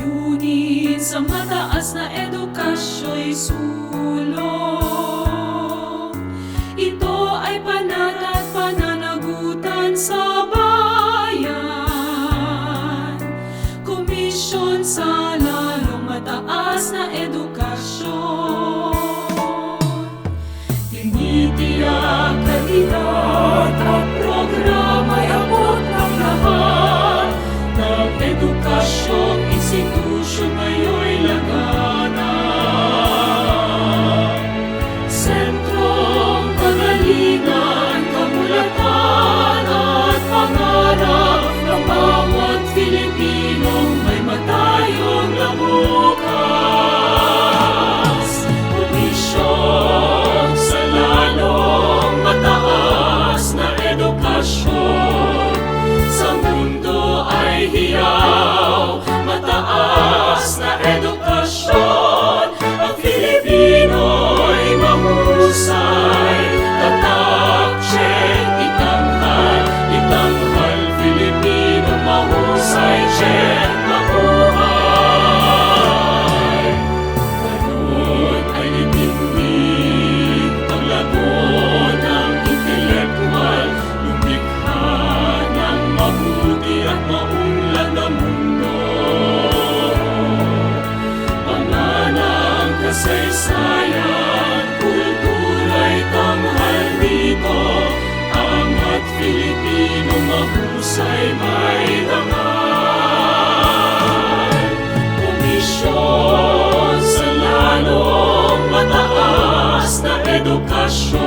layunin sa mataas na edukasyo'y sulong. Ito ay panata at pananagutan sa bayan. Komisyon sa lalong mataas na edukasyon. Tinitiyak kalidad at programa'y abot ng lahat. Ng edukasyong institusyon ngayon'y laganap. Sentrong kagalingan, kamulatan at pangarap ng bawat Filipinong may matayong labukas. Komisyon sa lalong mataas na edukasyon. Sa mundo ay hiyaw, mataas na edukasyon. Ang Filipino'y mahusay, tatak, check, itanghal, itanghal. Filipino mahusay, check, mabuhay. Ngayon ay itindig ang lagon ng intelektual, lumikha ng mabuti at maunlad na mundo. Panganang kasaysayan, kultura'y tanghal dito. Angat Filipino mahusay may dangal. Komisyon sa lalong mataas na edukasyon.